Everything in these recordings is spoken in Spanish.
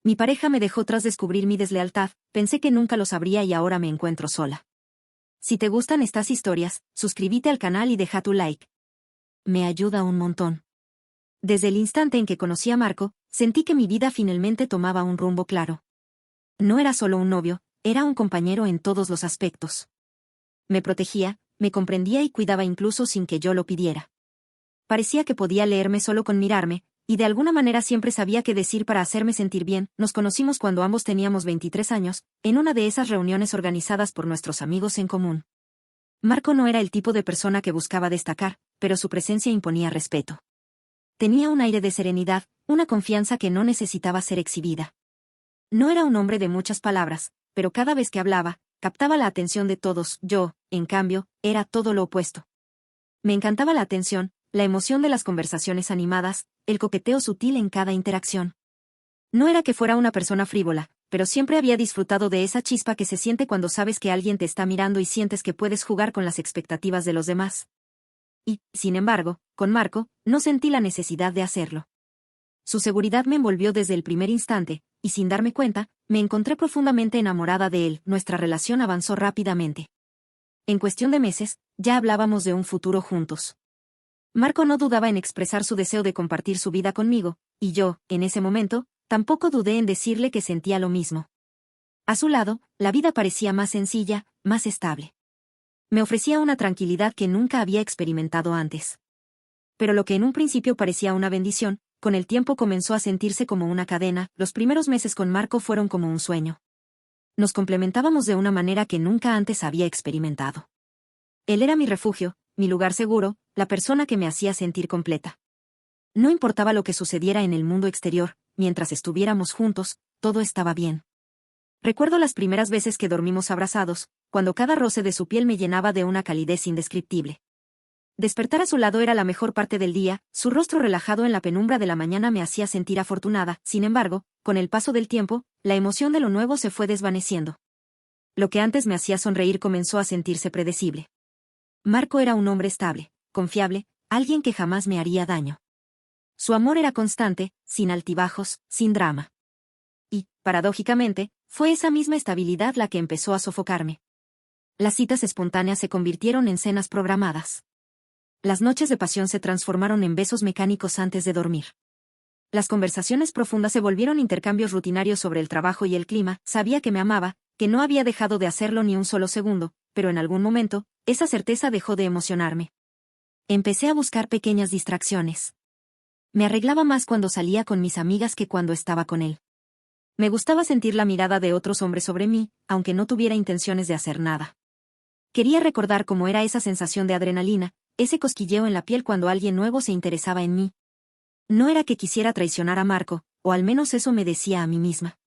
Mi pareja me dejó tras descubrir mi deslealtad, pensé que nunca lo sabría y ahora me encuentro sola. Si te gustan estas historias, suscríbete al canal y deja tu like. Me ayuda un montón. Desde el instante en que conocí a Marco, sentí que mi vida finalmente tomaba un rumbo claro. No era solo un novio, era un compañero en todos los aspectos. Me protegía, me comprendía y cuidaba incluso sin que yo lo pidiera. Parecía que podía leerme solo con mirarme, y de alguna manera siempre sabía qué decir para hacerme sentir bien. Nos conocimos cuando ambos teníamos 23 años, en una de esas reuniones organizadas por nuestros amigos en común. Marco no era el tipo de persona que buscaba destacar, pero su presencia imponía respeto. Tenía un aire de serenidad, una confianza que no necesitaba ser exhibida. No era un hombre de muchas palabras, pero cada vez que hablaba, captaba la atención de todos. Yo, en cambio, era todo lo opuesto. Me encantaba la atención, la emoción de las conversaciones animadas, el coqueteo sutil en cada interacción. No era que fuera una persona frívola, pero siempre había disfrutado de esa chispa que se siente cuando sabes que alguien te está mirando y sientes que puedes jugar con las expectativas de los demás. Y, sin embargo, con Marco, no sentí la necesidad de hacerlo. Su seguridad me envolvió desde el primer instante, y sin darme cuenta, me encontré profundamente enamorada de él. Nuestra relación avanzó rápidamente. En cuestión de meses, ya hablábamos de un futuro juntos. Marco no dudaba en expresar su deseo de compartir su vida conmigo, y yo, en ese momento, tampoco dudé en decirle que sentía lo mismo. A su lado, la vida parecía más sencilla, más estable. Me ofrecía una tranquilidad que nunca había experimentado antes. Pero lo que en un principio parecía una bendición, con el tiempo comenzó a sentirse como una cadena. Los primeros meses con Marco fueron como un sueño. Nos complementábamos de una manera que nunca antes había experimentado. Él era mi refugio, mi lugar seguro, la persona que me hacía sentir completa. No importaba lo que sucediera en el mundo exterior, mientras estuviéramos juntos, todo estaba bien. Recuerdo las primeras veces que dormimos abrazados, cuando cada roce de su piel me llenaba de una calidez indescriptible. Despertar a su lado era la mejor parte del día, su rostro relajado en la penumbra de la mañana me hacía sentir afortunada. Sin embargo, con el paso del tiempo, la emoción de lo nuevo se fue desvaneciendo. Lo que antes me hacía sonreír comenzó a sentirse predecible. Marco era un hombre estable, confiable, alguien que jamás me haría daño. Su amor era constante, sin altibajos, sin drama. Y, paradójicamente, fue esa misma estabilidad la que empezó a sofocarme. Las citas espontáneas se convirtieron en cenas programadas. Las noches de pasión se transformaron en besos mecánicos antes de dormir. Las conversaciones profundas se volvieron intercambios rutinarios sobre el trabajo y el clima. Sabía que me amaba, que no había dejado de hacerlo ni un solo segundo, pero en algún momento, esa certeza dejó de emocionarme. Empecé a buscar pequeñas distracciones. Me arreglaba más cuando salía con mis amigas que cuando estaba con él. Me gustaba sentir la mirada de otros hombres sobre mí, aunque no tuviera intenciones de hacer nada. Quería recordar cómo era esa sensación de adrenalina, ese cosquilleo en la piel cuando alguien nuevo se interesaba en mí. No era que quisiera traicionar a Marco, o al menos eso me decía a mí misma.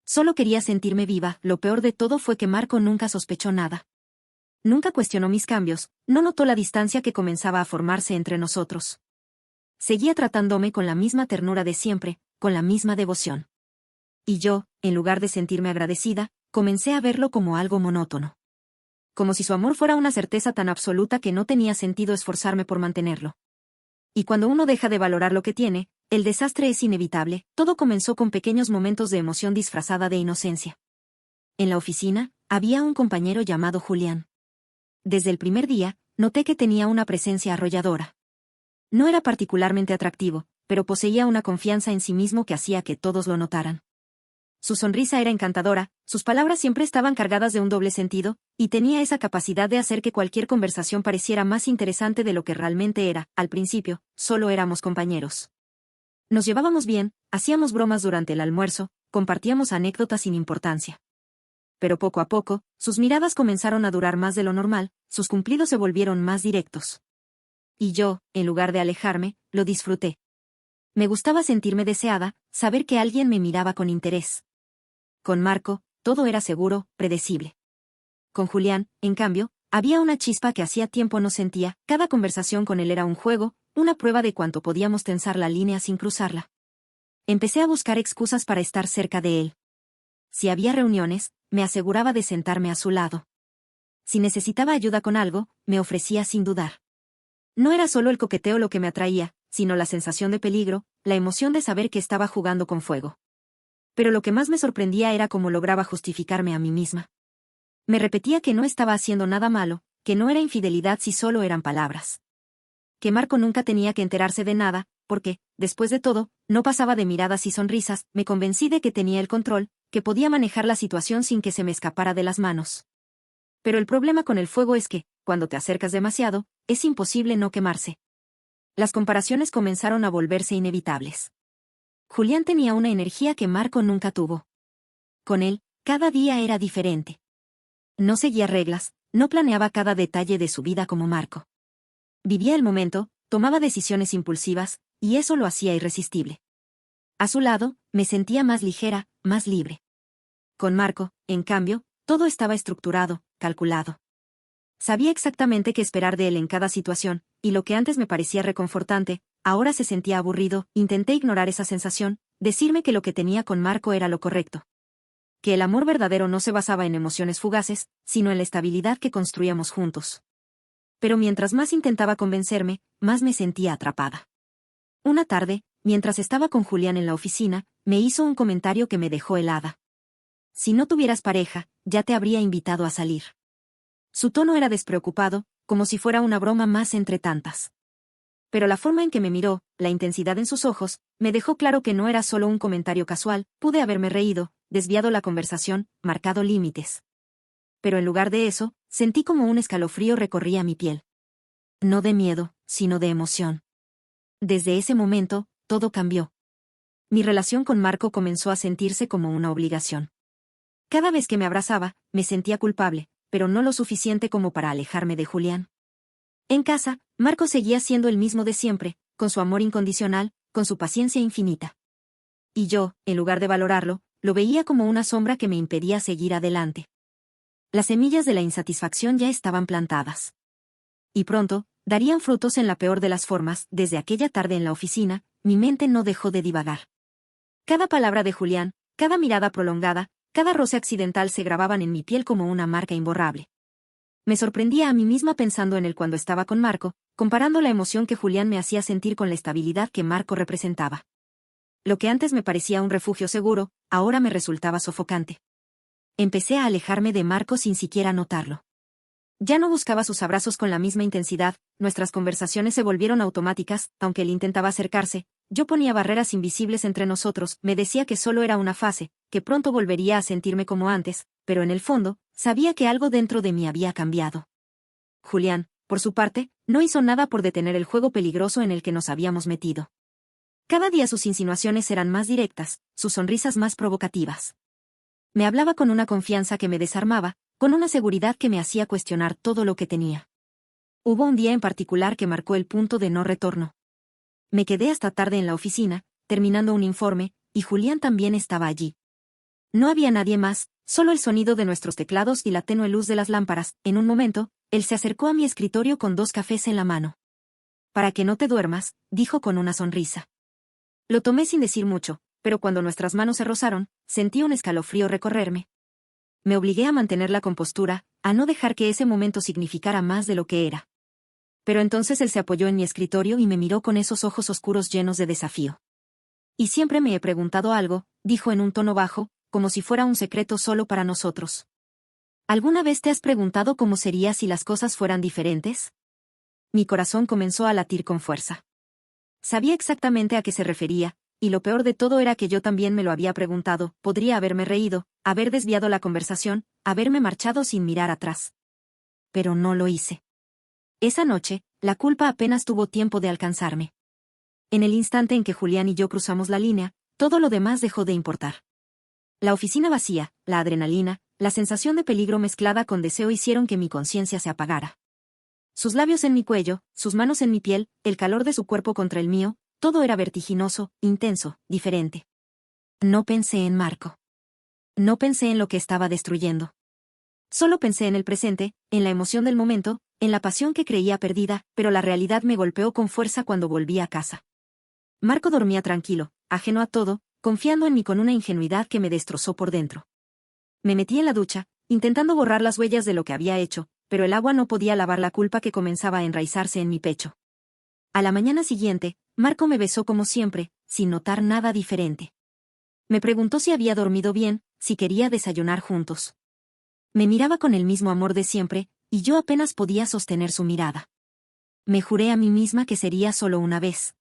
Solo quería sentirme viva. Lo peor de todo fue que Marco nunca sospechó nada. Nunca cuestionó mis cambios, no notó la distancia que comenzaba a formarse entre nosotros. Seguía tratándome con la misma ternura de siempre, con la misma devoción. Y yo, en lugar de sentirme agradecida, comencé a verlo como algo monótono. Como si su amor fuera una certeza tan absoluta que no tenía sentido esforzarme por mantenerlo. Y cuando uno deja de valorar lo que tiene, el desastre es inevitable. Todo comenzó con pequeños momentos de emoción disfrazada de inocencia. En la oficina, había un compañero llamado Julián. Desde el primer día, noté que tenía una presencia arrolladora. No era particularmente atractivo, pero poseía una confianza en sí mismo que hacía que todos lo notaran. Su sonrisa era encantadora, sus palabras siempre estaban cargadas de un doble sentido, y tenía esa capacidad de hacer que cualquier conversación pareciera más interesante de lo que realmente era. Al principio, solo éramos compañeros. Nos llevábamos bien, hacíamos bromas durante el almuerzo, compartíamos anécdotas sin importancia. Pero poco a poco, sus miradas comenzaron a durar más de lo normal, sus cumplidos se volvieron más directos. Y yo, en lugar de alejarme, lo disfruté. Me gustaba sentirme deseada, saber que alguien me miraba con interés. Con Marco, todo era seguro, predecible. Con Julián, en cambio, había una chispa que hacía tiempo no sentía. Cada conversación con él era un juego, una prueba de cuánto podíamos tensar la línea sin cruzarla. Empecé a buscar excusas para estar cerca de él. Si había reuniones, me aseguraba de sentarme a su lado. Si necesitaba ayuda con algo, me ofrecía sin dudar. No era solo el coqueteo lo que me atraía, sino la sensación de peligro, la emoción de saber que estaba jugando con fuego. Pero lo que más me sorprendía era cómo lograba justificarme a mí misma. Me repetía que no estaba haciendo nada malo, que no era infidelidad si solo eran palabras. Que Marco nunca tenía que enterarse de nada, porque, después de todo, no pasaba de miradas y sonrisas. Me convencí de que tenía el control, que podía manejar la situación sin que se me escapara de las manos. Pero el problema con el fuego es que, cuando te acercas demasiado, es imposible no quemarse. Las comparaciones comenzaron a volverse inevitables. Julián tenía una energía que Marco nunca tuvo. Con él, cada día era diferente. No seguía reglas, no planeaba cada detalle de su vida como Marco. Vivía el momento, tomaba decisiones impulsivas, y eso lo hacía irresistible. A su lado, me sentía más ligera, más libre. Con Marco, en cambio, todo estaba estructurado, calculado. Sabía exactamente qué esperar de él en cada situación, y lo que antes me parecía reconfortante, ahora se sentía aburrido. Intenté ignorar esa sensación, decirme que lo que tenía con Marco era lo correcto. Que el amor verdadero no se basaba en emociones fugaces, sino en la estabilidad que construíamos juntos. Pero mientras más intentaba convencerme, más me sentía atrapada. Una tarde, mientras estaba con Julián en la oficina, me hizo un comentario que me dejó helada. Si no tuvieras pareja, ya te habría invitado a salir. Su tono era despreocupado, como si fuera una broma más entre tantas. Pero la forma en que me miró, la intensidad en sus ojos, me dejó claro que no era solo un comentario casual. Pude haberme reído, desviado la conversación, marcado límites. Pero en lugar de eso, sentí como un escalofrío recorría mi piel. No de miedo, sino de emoción. Desde ese momento, todo cambió. Mi relación con Marco comenzó a sentirse como una obligación. Cada vez que me abrazaba, me sentía culpable, pero no lo suficiente como para alejarme de Julián. En casa, Marco seguía siendo el mismo de siempre, con su amor incondicional, con su paciencia infinita. Y yo, en lugar de valorarlo, lo veía como una sombra que me impedía seguir adelante. Las semillas de la insatisfacción ya estaban plantadas. Y pronto, darían frutos en la peor de las formas. Desde aquella tarde en la oficina, mi mente no dejó de divagar. Cada palabra de Julián, cada mirada prolongada, cada roce accidental se grababan en mi piel como una marca imborrable. Me sorprendía a mí misma pensando en él cuando estaba con Marco, comparando la emoción que Julián me hacía sentir con la estabilidad que Marco representaba. Lo que antes me parecía un refugio seguro, ahora me resultaba sofocante. Empecé a alejarme de Marco sin siquiera notarlo. Ya no buscaba sus abrazos con la misma intensidad, nuestras conversaciones se volvieron automáticas. Aunque él intentaba acercarse, yo ponía barreras invisibles entre nosotros. Me decía que solo era una fase, que pronto volvería a sentirme como antes, pero en el fondo, sabía que algo dentro de mí había cambiado. Julián, por su parte, no hizo nada por detener el juego peligroso en el que nos habíamos metido. Cada día sus insinuaciones eran más directas, sus sonrisas más provocativas. Me hablaba con una confianza que me desarmaba, con una seguridad que me hacía cuestionar todo lo que tenía. Hubo un día en particular que marcó el punto de no retorno. Me quedé hasta tarde en la oficina, terminando un informe, y Julián también estaba allí. No había nadie más, solo el sonido de nuestros teclados y la tenue luz de las lámparas. En un momento, él se acercó a mi escritorio con 2 cafés en la mano. «Para que no te duermas», dijo con una sonrisa. Lo tomé sin decir mucho, pero cuando nuestras manos se rozaron, sentí un escalofrío recorrerme. Me obligué a mantener la compostura, a no dejar que ese momento significara más de lo que era. Pero entonces él se apoyó en mi escritorio y me miró con esos ojos oscuros llenos de desafío. «Y siempre me he preguntado algo», dijo en un tono bajo, como si fuera un secreto solo para nosotros. «¿Alguna vez te has preguntado cómo sería si las cosas fueran diferentes?» Mi corazón comenzó a latir con fuerza. Sabía exactamente a qué se refería, y lo peor de todo era que yo también me lo había preguntado. Podría haberme reído, haber desviado la conversación, haberme marchado sin mirar atrás. Pero no lo hice. Esa noche, la culpa apenas tuvo tiempo de alcanzarme. En el instante en que Julián y yo cruzamos la línea, todo lo demás dejó de importar. La oficina vacía, la adrenalina, la sensación de peligro mezclada con deseo hicieron que mi conciencia se apagara. Sus labios en mi cuello, sus manos en mi piel, el calor de su cuerpo contra el mío, todo era vertiginoso, intenso, diferente. No pensé en Marco. No pensé en lo que estaba destruyendo. Solo pensé en el presente, en la emoción del momento, en la pasión que creía perdida, pero la realidad me golpeó con fuerza cuando volví a casa. Marco dormía tranquilo, ajeno a todo, confiando en mí con una ingenuidad que me destrozó por dentro. Me metí en la ducha, intentando borrar las huellas de lo que había hecho, pero el agua no podía lavar la culpa que comenzaba a enraizarse en mi pecho. A la mañana siguiente, Marco me besó como siempre, sin notar nada diferente. Me preguntó si había dormido bien, si quería desayunar juntos. Me miraba con el mismo amor de siempre, y yo apenas podía sostener su mirada. Me juré a mí misma que sería solo una vez.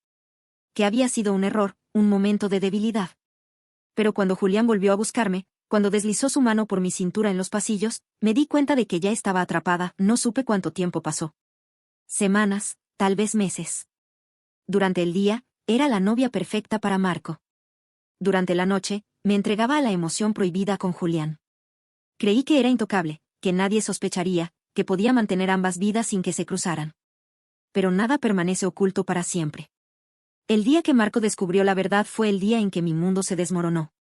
Que había sido un error, un momento de debilidad. Pero cuando Julián volvió a buscarme, cuando deslizó su mano por mi cintura en los pasillos, me di cuenta de que ya estaba atrapada, no supe cuánto tiempo pasó. Semanas, tal vez meses. Durante el día, era la novia perfecta para Marco. Durante la noche, me entregaba a la emoción prohibida con Julián. Creí que era intocable, que nadie sospecharía, que podía mantener ambas vidas sin que se cruzaran. Pero nada permanece oculto para siempre. El día que Marco descubrió la verdad fue el día en que mi mundo se desmoronó.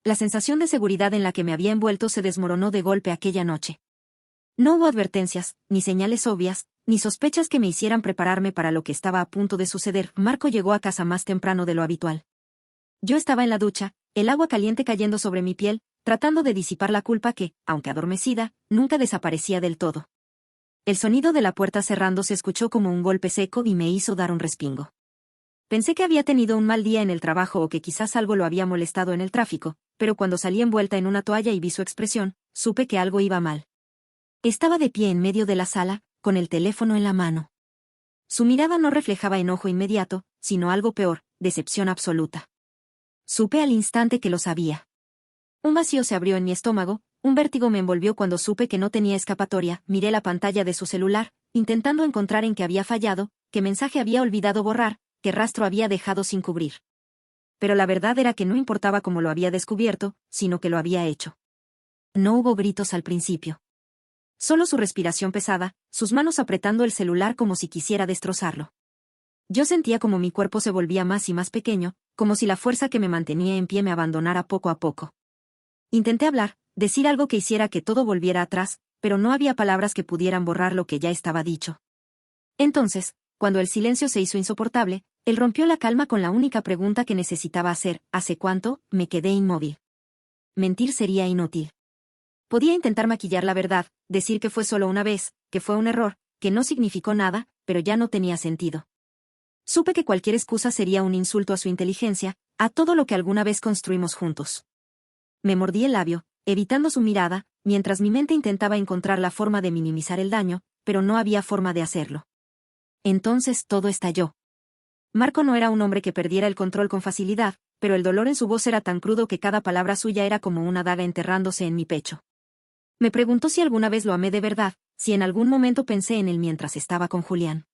La sensación de seguridad en la que me había envuelto se desmoronó de golpe aquella noche. No hubo advertencias, ni señales obvias, ni sospechas que me hicieran prepararme para lo que estaba a punto de suceder. Marco llegó a casa más temprano de lo habitual. Yo estaba en la ducha, el agua caliente cayendo sobre mi piel, tratando de disipar la culpa que, aunque adormecida, nunca desaparecía del todo. El sonido de la puerta cerrando se escuchó como un golpe seco y me hizo dar un respingo. Pensé que había tenido un mal día en el trabajo o que quizás algo lo había molestado en el tráfico, pero cuando salí envuelta en una toalla y vi su expresión, supe que algo iba mal. Estaba de pie en medio de la sala, con el teléfono en la mano. Su mirada no reflejaba enojo inmediato, sino algo peor, decepción absoluta. Supe al instante que lo sabía. Un vacío se abrió en mi estómago, un vértigo me envolvió cuando supe que no tenía escapatoria. Miré la pantalla de su celular, intentando encontrar en qué había fallado, qué mensaje había olvidado borrar, qué rastro había dejado sin cubrir. Pero la verdad era que no importaba cómo lo había descubierto, sino que lo había hecho. No hubo gritos al principio. Solo su respiración pesada, sus manos apretando el celular como si quisiera destrozarlo. Yo sentía como mi cuerpo se volvía más y más pequeño, como si la fuerza que me mantenía en pie me abandonara poco a poco. Intenté hablar, decir algo que hiciera que todo volviera atrás, pero no había palabras que pudieran borrar lo que ya estaba dicho. Entonces, cuando el silencio se hizo insoportable, él rompió la calma con la única pregunta que necesitaba hacer: ¿hace cuánto? Me quedé inmóvil. Mentir sería inútil. Podía intentar maquillar la verdad, decir que fue solo una vez, que fue un error, que no significó nada, pero ya no tenía sentido. Supe que cualquier excusa sería un insulto a su inteligencia, a todo lo que alguna vez construimos juntos. Me mordí el labio, evitando su mirada, mientras mi mente intentaba encontrar la forma de minimizar el daño, pero no había forma de hacerlo. Entonces todo estalló. Marco no era un hombre que perdiera el control con facilidad, pero el dolor en su voz era tan crudo que cada palabra suya era como una daga enterrándose en mi pecho. Me preguntó si alguna vez lo amé de verdad, si en algún momento pensé en él mientras estaba con Julián.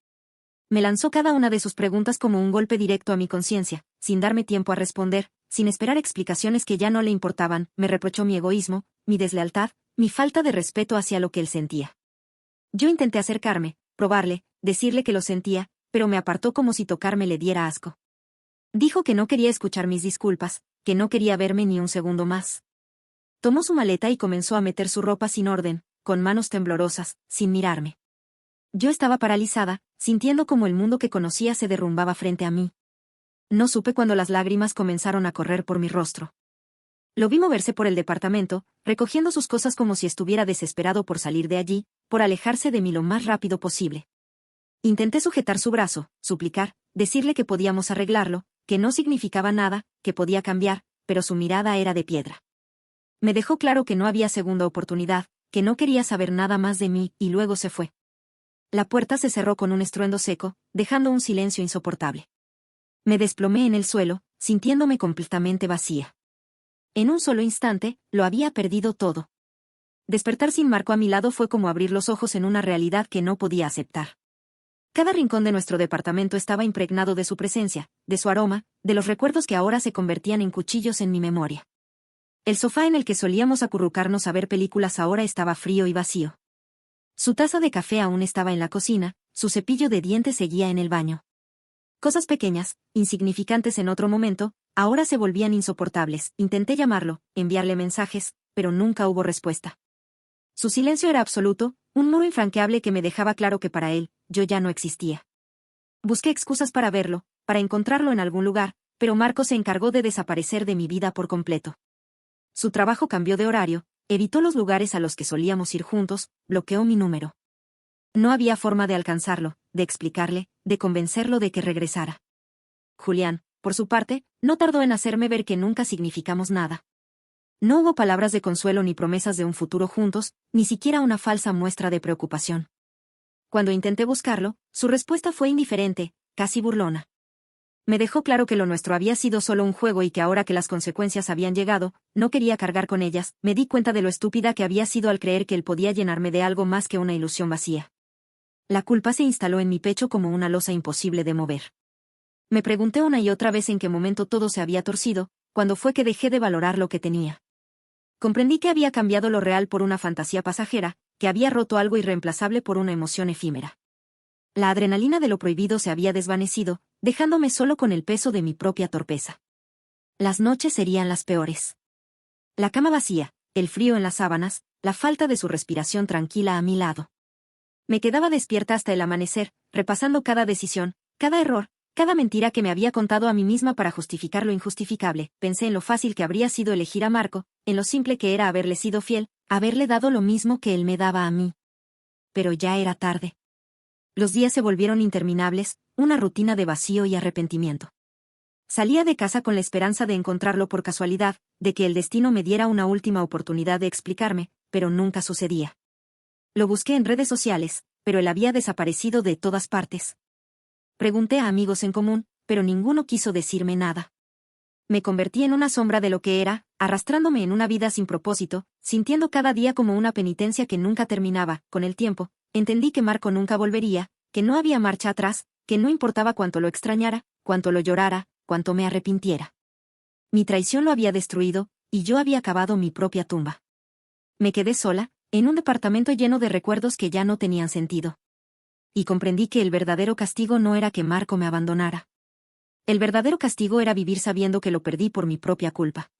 Me lanzó cada una de sus preguntas como un golpe directo a mi conciencia, sin darme tiempo a responder, sin esperar explicaciones que ya no le importaban. Me reprochó mi egoísmo, mi deslealtad, mi falta de respeto hacia lo que él sentía. Yo intenté acercarme, probarle, decirle que lo sentía, pero me apartó como si tocarme le diera asco. Dijo que no quería escuchar mis disculpas, que no quería verme ni un segundo más. Tomó su maleta y comenzó a meter su ropa sin orden, con manos temblorosas, sin mirarme. Yo estaba paralizada, sintiendo como el mundo que conocía se derrumbaba frente a mí. No supe cuando las lágrimas comenzaron a correr por mi rostro. Lo vi moverse por el departamento, recogiendo sus cosas como si estuviera desesperado por salir de allí, por alejarse de mí lo más rápido posible. Intenté sujetar su brazo, suplicar, decirle que podíamos arreglarlo, que no significaba nada, que podía cambiar, pero su mirada era de piedra. Me dejó claro que no había segunda oportunidad, que no quería saber nada más de mí, y luego se fue. La puerta se cerró con un estruendo seco, dejando un silencio insoportable. Me desplomé en el suelo, sintiéndome completamente vacía. En un solo instante, lo había perdido todo. Despertar sin Marco a mi lado fue como abrir los ojos en una realidad que no podía aceptar. Cada rincón de nuestro departamento estaba impregnado de su presencia, de su aroma, de los recuerdos que ahora se convertían en cuchillos en mi memoria. El sofá en el que solíamos acurrucarnos a ver películas ahora estaba frío y vacío. Su taza de café aún estaba en la cocina, su cepillo de dientes seguía en el baño. Cosas pequeñas, insignificantes en otro momento, ahora se volvían insoportables. Intenté llamarlo, enviarle mensajes, pero nunca hubo respuesta. Su silencio era absoluto, un muro infranqueable que me dejaba claro que para él, yo ya no existía. Busqué excusas para verlo, para encontrarlo en algún lugar, pero Marco se encargó de desaparecer de mi vida por completo. Su trabajo cambió de horario, evitó los lugares a los que solíamos ir juntos, bloqueó mi número. No había forma de alcanzarlo, de explicarle, de convencerlo de que regresara. Julián, por su parte, no tardó en hacerme ver que nunca significamos nada. No hubo palabras de consuelo ni promesas de un futuro juntos, ni siquiera una falsa muestra de preocupación. Cuando intenté buscarlo, su respuesta fue indiferente, casi burlona. Me dejó claro que lo nuestro había sido solo un juego y que ahora que las consecuencias habían llegado, no quería cargar con ellas. Me di cuenta de lo estúpida que había sido al creer que él podía llenarme de algo más que una ilusión vacía. La culpa se instaló en mi pecho como una losa imposible de mover. Me pregunté una y otra vez en qué momento todo se había torcido, cuando fue que dejé de valorar lo que tenía. Comprendí que había cambiado lo real por una fantasía pasajera, que había roto algo irreemplazable por una emoción efímera. La adrenalina de lo prohibido se había desvanecido, dejándome solo con el peso de mi propia torpeza. Las noches serían las peores. La cama vacía, el frío en las sábanas, la falta de su respiración tranquila a mi lado. Me quedaba despierta hasta el amanecer, repasando cada decisión, cada error, cada mentira que me había contado a mí misma para justificar lo injustificable. Pensé en lo fácil que habría sido elegir a Marco, en lo simple que era haberle sido fiel, haberle dado lo mismo que él me daba a mí. Pero ya era tarde. Los días se volvieron interminables, una rutina de vacío y arrepentimiento. Salía de casa con la esperanza de encontrarlo por casualidad, de que el destino me diera una última oportunidad de explicarme, pero nunca sucedía. Lo busqué en redes sociales, pero él había desaparecido de todas partes. Pregunté a amigos en común, pero ninguno quiso decirme nada. Me convertí en una sombra de lo que era, arrastrándome en una vida sin propósito, sintiendo cada día como una penitencia que nunca terminaba. Con el tiempo, entendí que Marco nunca volvería, que no había marcha atrás, que no importaba cuánto lo extrañara, cuánto lo llorara, cuánto me arrepintiera. Mi traición lo había destruido, y yo había cavado mi propia tumba. Me quedé sola, en un departamento lleno de recuerdos que ya no tenían sentido. Y comprendí que el verdadero castigo no era que Marco me abandonara. El verdadero castigo era vivir sabiendo que lo perdí por mi propia culpa.